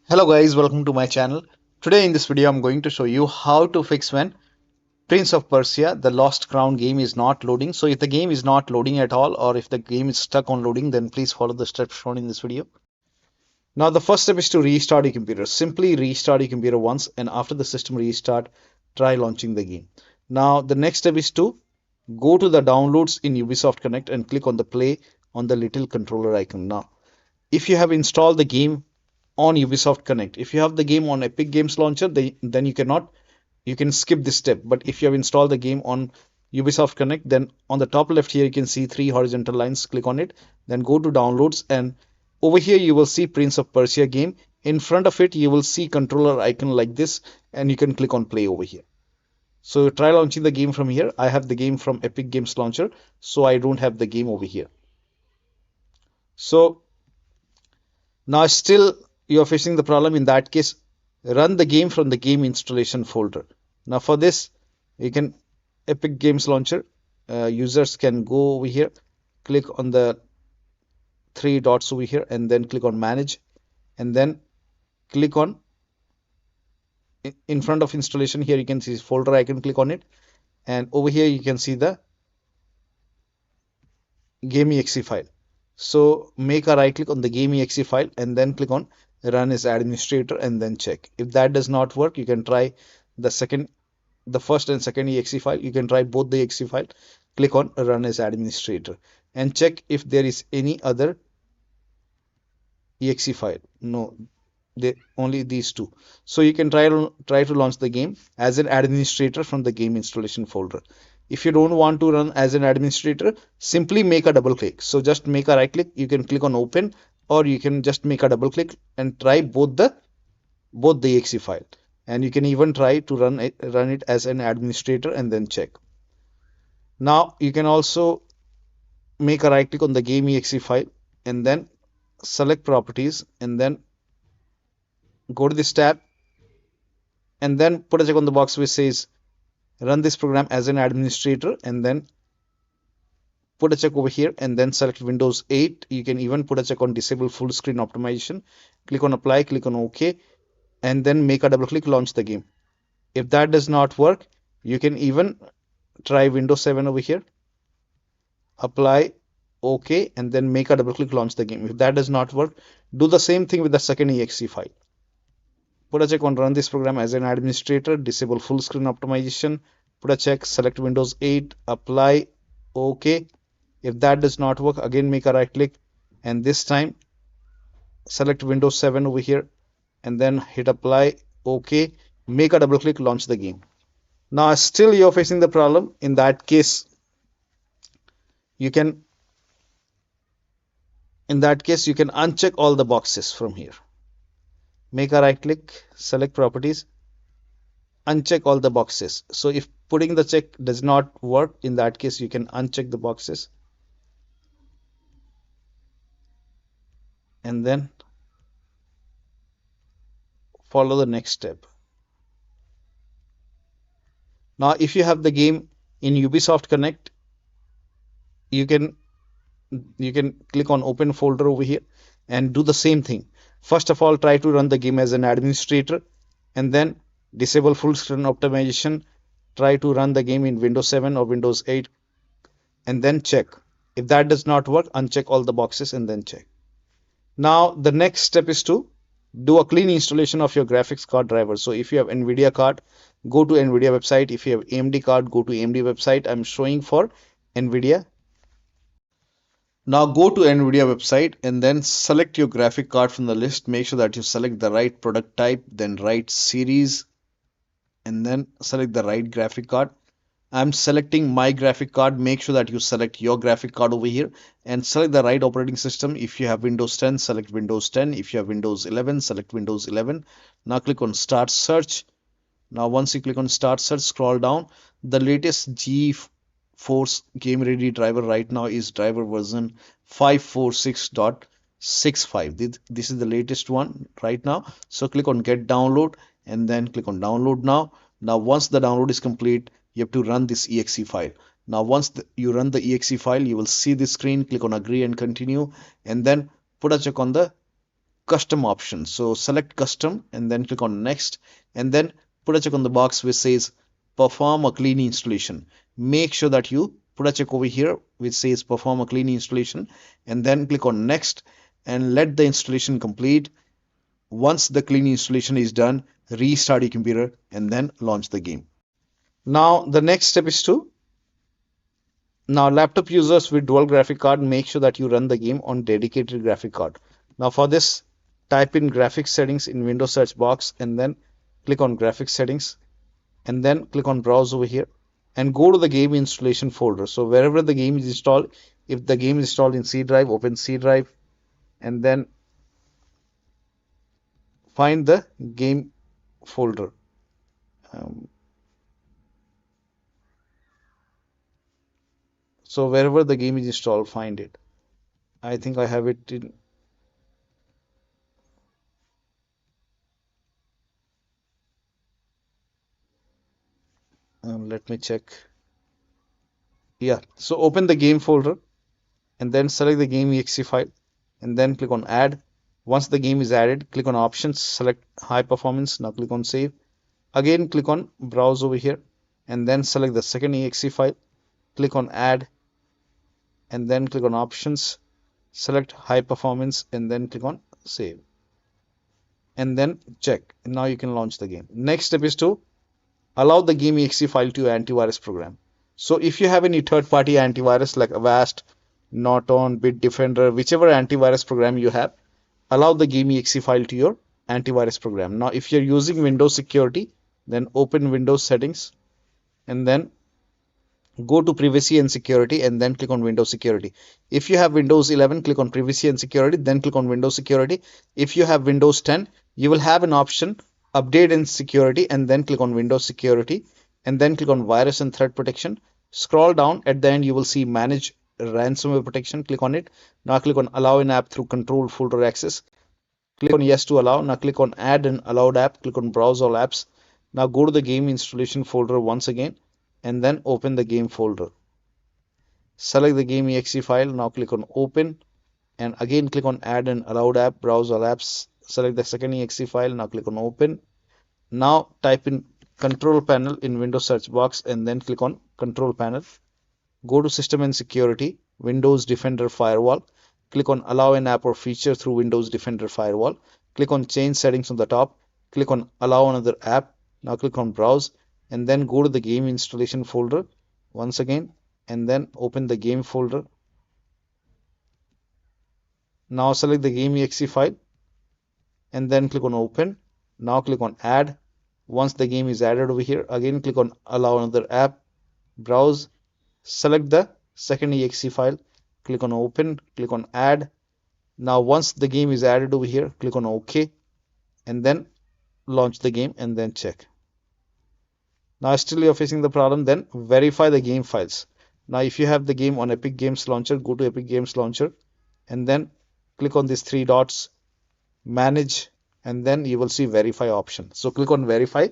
Hello guys, welcome to my channel. Today in this video I'm going to show you how to fix when Prince of Persia, the Lost Crown game is not loading. So if the game is not loading at all or if the game is stuck on loading, then please follow the steps shown in this video. Now the first step is to restart your computer. Simply restart your computer once and after the system restart, try launching the game. Now the next step is to go to the downloads in Ubisoft Connect and click on the play on the little controller icon. Now if you have installed the game on Ubisoft Connect. If you have the game on Epic Games Launcher, then you can skip this step. But if you have installed the game on Ubisoft Connect, then on the top left here you can see three horizontal lines. Click on it, then go to downloads, and over here you will see Prince of Persia game. In front of it you will see controller icon like this, and you can click on play over here. So try launching the game from here. I have the game from Epic Games Launcher, so I don't have the game over here. So now still you're facing the problem. In that case, run the game from the game installation folder. Now for this, you can Epic Games Launcher. Users can go over here, click on the three dots over here, and then click on Manage, and then click on in front of installation. Here you can see folder icon. Click on it, and over here you can see the game.exe file. So make a right click on the game.exe file and then click on run as administrator and then check. If that does not work, you can try the first and second exe file. You can try both the exe file. Click on run as administrator and check if there is any other exe file. No, only these two. So you can try to launch the game as an administrator from the game installation folder. If you don't want to run as an administrator, simply make a double click. So just make a right click. You can click on open, or you can just make a double click and try both the exe file. And you can even try to run it as an administrator and then check. Now you can also make a right click on the game.exe file and then select properties and then go to this tab and then put a check on the box which says run this program as an administrator, and then put a check over here and then select Windows 8. You can even put a check on disable full screen optimization. Click on apply, click on OK, and then make a double click, launch the game. If that does not work, you can even try Windows 7 over here, apply, OK, and then make a double click, launch the game. If that does not work, do the same thing with the second exe file. Put a check on run this program as an administrator, disable full screen optimization, put a check, select Windows 8, apply, OK. If that does not work, again make a right click and this time select Windows 7 over here and then hit apply, OK, make a double click, launch the game. Now still you're facing the problem. In that case, you can uncheck all the boxes from here. Make a right click, select properties, uncheck all the boxes. So if putting the check does not work, in that case you can uncheck the boxes and then follow the next step. Now if you have the game in Ubisoft Connect, you can click on open folder over here and do the same thing. First of all, try to run the game as an administrator and then disable full screen optimization. Try to run the game in Windows 7 or Windows 8 and then check. If that does not work, uncheck all the boxes and then check. Now the next step is to do a clean installation of your graphics card driver. So if you have NVIDIA card, go to NVIDIA website. If you have AMD card, go to AMD website. I'm showing for NVIDIA. Now go to NVIDIA website and then select your graphic card from the list. Make sure that you select the right product type, then right series, and then select the right graphic card. I'm selecting my graphic card. Make sure that you select your graphic card over here and select the right operating system. If you have Windows 10, select Windows 10. If you have Windows 11, select Windows 11. Now click on Start Search. Now once you click on Start Search, scroll down. The latest GeForce Game Ready driver right now is driver version 546.65. This is the latest one right now. So click on Get Download and then click on Download now. Now once the download is complete, you have to run this exe file. Now once you run the exe file, you will see this screen. Click on Agree and Continue and then put a check on the custom option. So select custom and then click on next and then put a check on the box which says perform a clean installation. Make sure that you put a check over here which says perform a clean installation and then click on next and let the installation complete. Once the clean installation is done, restart your computer and then launch the game. Now the next step is to now laptop users with dual graphic card, make sure that you run the game on dedicated graphic card. Now for this, type in graphics settings in Windows search box and then click on graphics settings and then click on browse over here and go to the game installation folder. So wherever the game is installed, if the game is installed in C drive, open C drive and then find the game folder. Um, so wherever the game is installed, find it. I think I have it in. Let me check. Yeah, so open the game folder and then select the game exe file and then click on add. Once the game is added, click on options, select high performance. Now click on save. Again, click on browse over here and then select the second exe file. Click on add and then click on options, select high performance and then click on save and then check. And now you can launch the game. Next step is to allow the game exe file to your antivirus program. So if you have any third-party antivirus like Avast, Norton, Bitdefender, whichever antivirus program you have, allow the game exe file to your antivirus program. Now, if you're using Windows security, then open Windows settings and then go to privacy and security and then click on Windows security. If you have Windows 11, click on privacy and security, then click on Windows security. If you have Windows 10, you will have an option update and security and then click on Windows security and then click on virus and threat protection. Scroll down, at the end you will see manage ransomware protection. Click on it. Now click on allow an app through controlled folder access. Click on yes to allow. Now click on add an allowed app. Click on browse all apps. Now go to the game installation folder once again and then open the game folder. Select the game exe file. Now click on open and again click on add an allowed app, browse all apps. Select the second exe file. Now click on open. Now type in control panel in Windows search box and then click on control panel. Go to system and security, Windows Defender Firewall. Click on allow an app or feature through Windows Defender Firewall. Click on change settings on the top. Click on allow another app. Now click on browse and then go to the game installation folder once again and then open the game folder. Now select the game exe file and then click on open. Now click on add. Once the game is added over here, again click on allow another app, browse, select the second exe file, click on open, click on add. Now once the game is added over here, click on OK and then launch the game and then check. Now still you're facing the problem, then verify the game files. Now if you have the game on Epic Games Launcher, go to Epic Games Launcher and then click on these three dots, manage, and then you will see verify option. So click on verify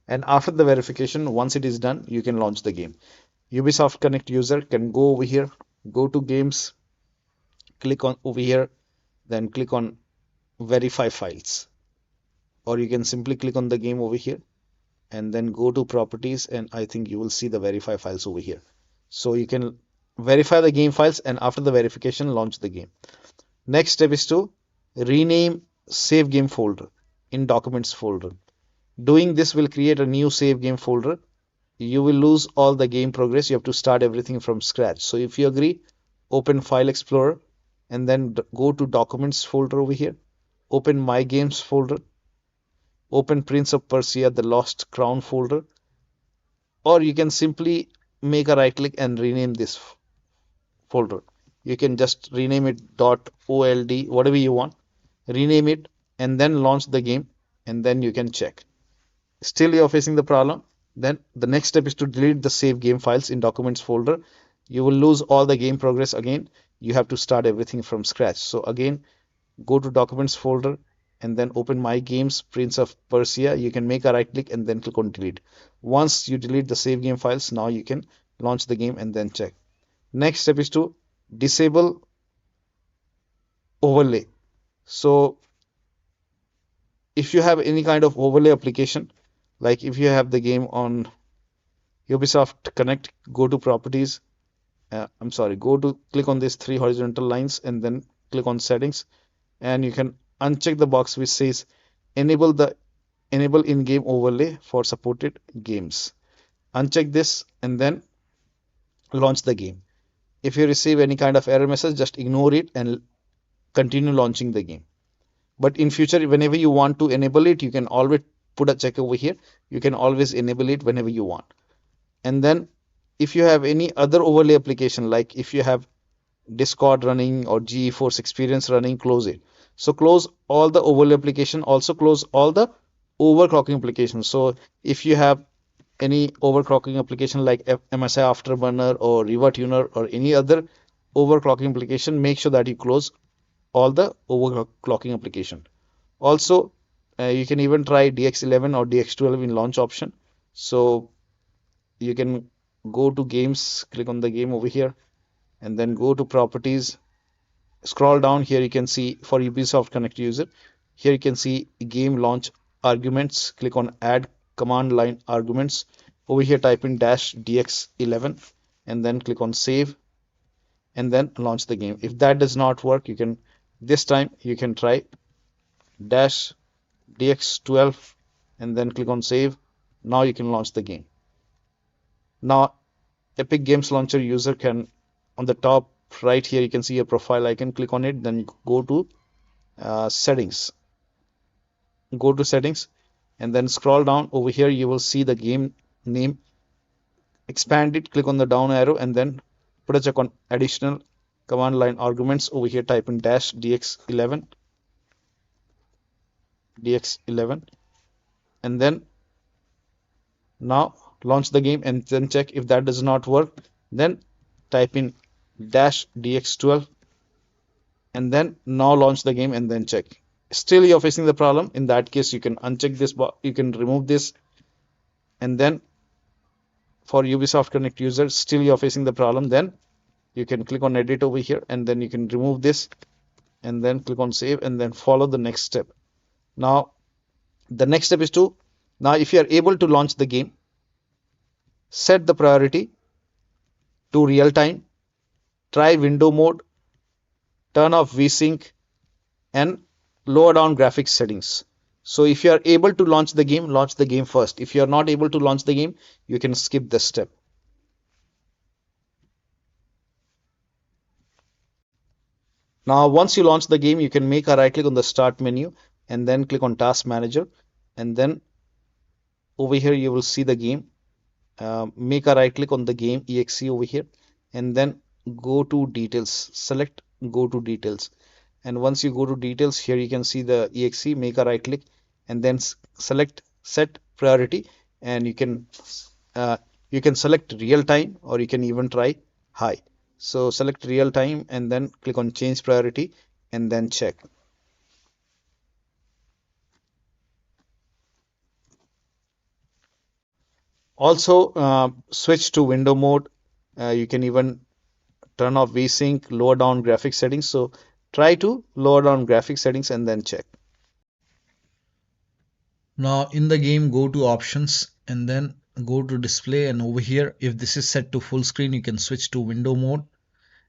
and after the verification, once it is done, you can launch the game. Ubisoft Connect user can go over here, go to games, click on over here, then click on verify files, or you can simply click on the game over here and then go to properties and I think you will see the verify files over here. So you can verify the game files and after the verification launch the game. Next step is to rename save game folder in documents folder. Doing this will create a new save game folder. You will lose all the game progress. You have to start everything from scratch. So if you agree, open File Explorer and then go to Documents folder over here. Open My Games folder. Open Prince of Persia, the Lost Crown folder. Or you can simply make a right click and rename this folder. You can just rename it .old, whatever you want. Rename it and then launch the game and then you can check. Still you're facing the problem, then the next step is to delete the save game files in documents folder. You will lose all the game progress again. You have to start everything from scratch. So again, go to documents folder and then open My Games, Prince of Persia. You can make a right click and then click on delete. Once you delete the save game files, now you can launch the game and then check. Next step is to disable overlay. So if you have any kind of overlay application, like if you have the game on Ubisoft Connect, go to properties. I'm sorry, go to click on these three horizontal lines and then click on settings, and you can uncheck the box which says enable the enable in-game overlay for supported games. Uncheck this and then launch the game. If you receive any kind of error message, just ignore it and continue launching the game. But in future, whenever you want to enable it, you can always put a check over here. You can always enable it whenever you want. And then if you have any other overlay application, like if you have Discord running or GeForce Experience running, close it. So close all the overlay application, also close all the overclocking applications. So if you have any overclocking application like MSI Afterburner or RivaTuner or any other overclocking application, make sure that you close all the overclocking application. Also, you can even try DX11 or DX12 in launch option. So you can go to games, click on the game over here, and then go to properties. Scroll down here, you can see for Ubisoft Connect user. Here you can see game launch arguments. Click on add command line arguments. Over here, type in -dx11 and then click on save and then launch the game. If that does not work, you can this time you can try -dx12 and then click on save. Now you can launch the game. Now Epic Games Launcher user can, on the top right here, you can see a profile icon. Click on it, then go to settings. Go to settings and then scroll down. Over here, you will see the game name. Expand it, click on the down arrow, and then put a check on additional command line arguments. Over here, type in -dx11, and then now launch the game and then check. If that does not work, then type in -dx12 and then now launch the game and then check. Still you're facing the problem. In that case, you can uncheck this box, you can remove this, and then for Ubisoft Connect users, still you're facing the problem, then you can click on edit over here and then you can remove this and then click on save and then follow the next step. Now the next step is to, now if you are able to launch the game, set the priority to real time, try window mode, turn off VSync, and lower down graphics settings. So if you are able to launch the game first. If you are not able to launch the game, you can skip this step. Now once you launch the game, you can make a right click on the start menu and then click on task manager, and then over here you will see the game. Make a right click on the game exe over here and then go to details, select go to details, and once you go to details, here you can see the exe. Make a right click and then select set priority, and uh, you can select real time or you can even try high. So select real time and then click on change priority and then check. Also switch to window mode. You can even turn off VSync, lower down graphics settings. So try to lower down graphics settings and then check. Now in the game, go to options and then go to display, and over here, if this is set to full screen, you can switch to window mode.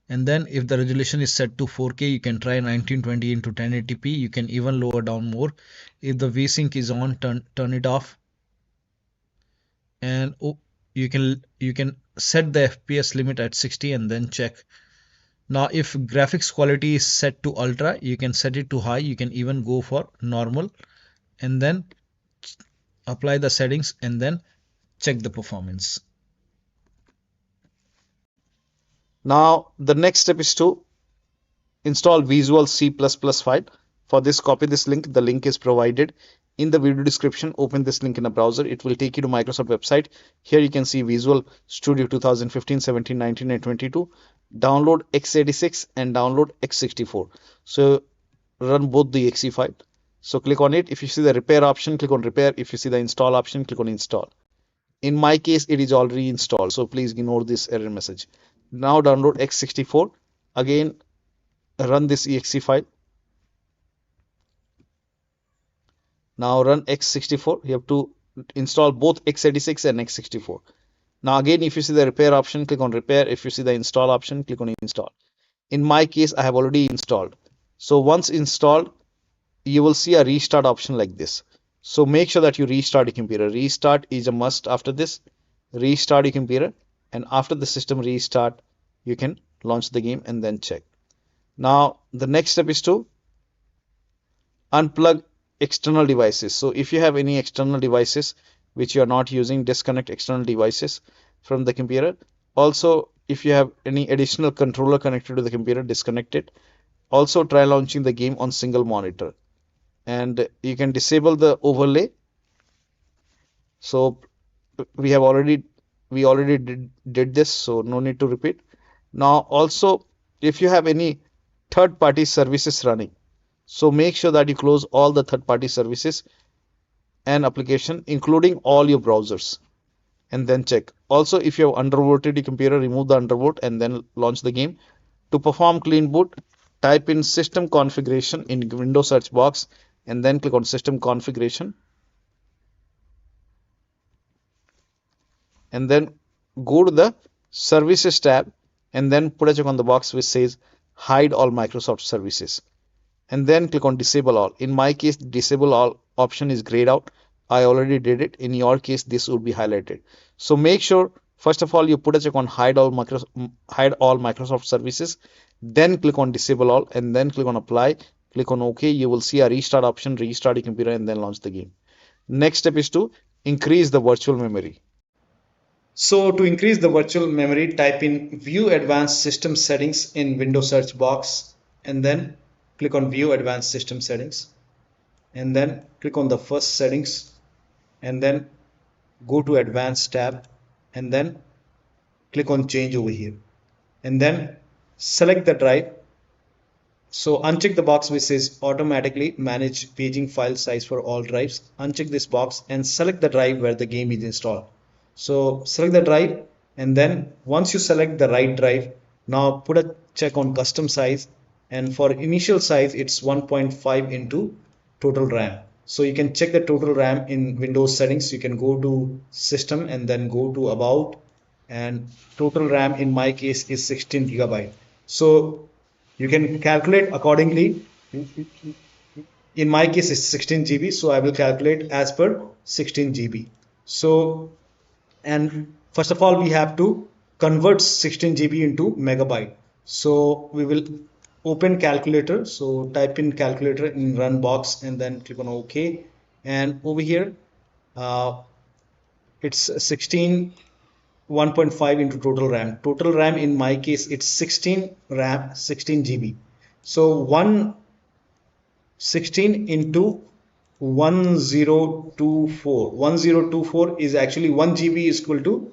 And then if the resolution is set to 4K, you can try 1920 into 1080p. You can even lower down more. If the VSync is on, turn it off. And you can set the FPS limit at 60 and then check. Now if graphics quality is set to ultra, you can set it to high. You can even go for normal and then apply the settings and then check the performance. Now the next step is to install Visual C++ file. For this, copy this link. The link is provided in the video description. Open this link in a browser. It will take you to Microsoft website. Here you can see Visual Studio 2015, 17, 19, and 22. Download x86 and download x64. So run both the exe file. So click on it. If you see the repair option, click on repair. If you see the install option, click on install. In my case, it is already installed, so please ignore this error message. Now download x64. Again, run this exe file. Now run x64. You have to install both x86 and x64. Now again, if you see the repair option, click on repair. If you see the install option, click on install. In my case, I have already installed. So once installed, you will see a restart option like this. So make sure that you restart your computer. Restart is a must after this. Restart your computer, and after the system restart, you can launch the game and then check. Now the next step is to unplug external devices. So if you have any external devices which you are not using, disconnect external devices from the computer. Also, if you have any additional controller connected to the computer, disconnect it. Also try launching the game on single monitor, and you can disable the overlay. So we have already we already did this, so no need to repeat. Now also, if you have any third party services running, so make sure that you close all the third party services and application, including all your browsers, and then check. Also, if you have undervolted your computer, remove the undervolt and then launch the game. To perform clean boot, type in system configuration in Windows search box and then click on system configuration, and then go to the services tab and then put a check on the box which says hide all Microsoft services, and then click on disable all. In my case, disable all option is grayed out. I already did it. In your case, this would be highlighted. So make sure first of all you put a check on hide all Microsoft services, then click on disable all and then click on apply. Click on OK. You will see a restart option, restart your computer and then launch the game. Next step is to increase the virtual memory. So to increase the virtual memory, type in View Advanced System Settings in Windows search box and then click on View Advanced System Settings and then click on the first settings and then go to Advanced tab and then click on Change over here and then select the drive. So uncheck the box which says automatically manage paging file size for all drives. Uncheck this box and select the drive where the game is installed. So select the drive, and then once you select the right drive, now put a check on custom size, and for initial size it's 1.5 into total RAM. So you can check the total RAM in Windows settings. You can go to system and then go to about, and total RAM in my case is 16 gigabyte. So you can calculate accordingly. In my case it's 16 GB, so I will calculate as per 16 GB. So, and first of all we have to convert 16 GB into megabyte. So we will open calculator. So type in calculator in run box and then click on OK, and over here it's 16 1.5 into total RAM. Total RAM in my case it's 16 RAM 16 GB. So 116 into 1024. 1024 is actually 1 GB is equal to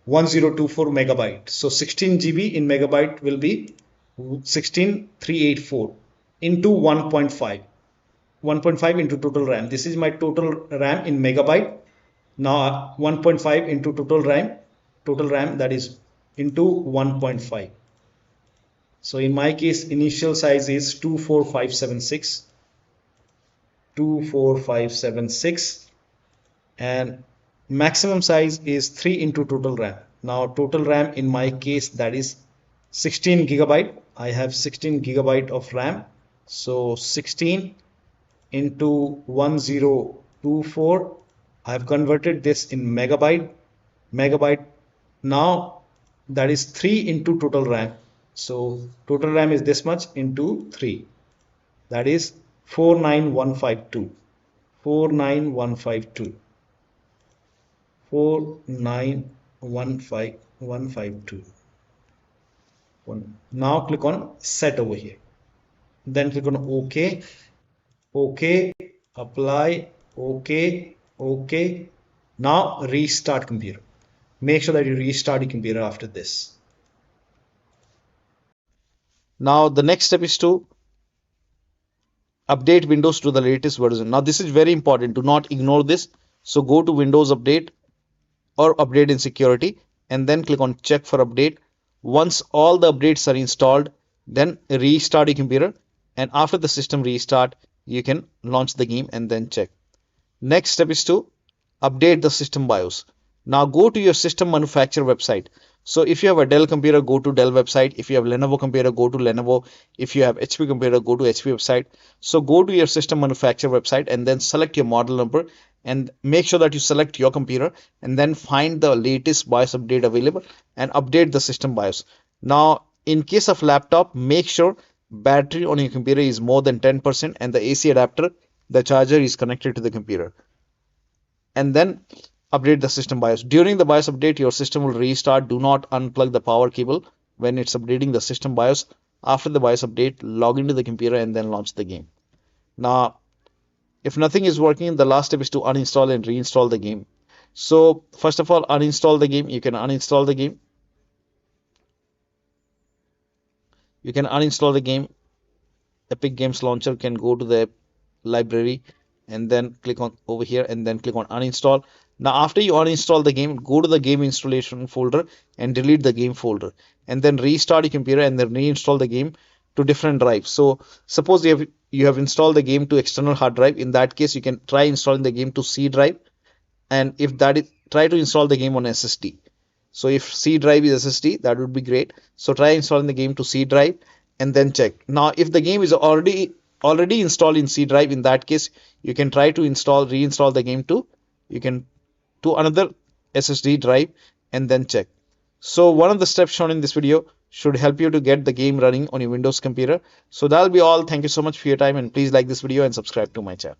1024 megabyte. So 16 GB in megabyte will be 16384 into 1.5. 1.5 into total RAM. This is my total RAM in megabyte. Now 1.5 into total RAM that is into 1.5. So in my case, initial size is 24576, 24576, and maximum size is 3 into total RAM. Now total RAM in my case that is 16 gigabyte. I have 16 gigabyte of RAM. So 16 into 1024. I have converted this in megabyte. Now that is 3 into total RAM. So total RAM is this much into 3. That is 49152. 49152. 4915152. Now click on set over here. Then click on OK. OK. Apply. OK. OK. Now restart computer. Make sure that you restart your computer after this. Now the next step is to update Windows to the latest version. Now this is very important. Do not ignore this. So go to Windows Update or Update in Security and then click on Check for Update. Once all the updates are installed, then restart your computer, and after the system restart, you can launch the game and then check. Next step is to update the system BIOS. Now go to your system manufacturer website. So if you have a Dell computer, go to Dell website. If you have Lenovo computer, go to Lenovo. If you have HP computer, go to HP website. So go to your system manufacturer website and then select your model number and make sure that you select your computer and then find the latest BIOS update available and update the system BIOS. Now, in case of laptop, make sure battery on your computer is more than 10% and the AC adapter, the charger is connected to the computer, and then update the system BIOS. During the BIOS update, your system will restart. Do not unplug the power cable when it's updating the system BIOS. After the BIOS update, log into the computer and then launch the game. Now, if nothing is working, the last step is to uninstall and reinstall the game. So, first of all, uninstall the game. You can uninstall the game. You can uninstall the game. Epic Games Launcher can go to the library and then click on over here and then click on uninstall. Now after you uninstall the game, go to the game installation folder and delete the game folder and then restart your computer and then reinstall the game to different drives. So suppose you have installed the game to external hard drive. In that case, you can try installing the game to C drive, and if that is, try to install the game on SSD. So if C drive is SSD, that would be great. So try installing the game to C drive and then check. Now if the game is already installed in C drive, in that case you can try to reinstall the game to you can to another SSD drive and then check. So one of the steps shown in this video should help you to get the game running on your Windows computer. So that'll be all. Thank you so much for your time, and please like this video and subscribe to my channel.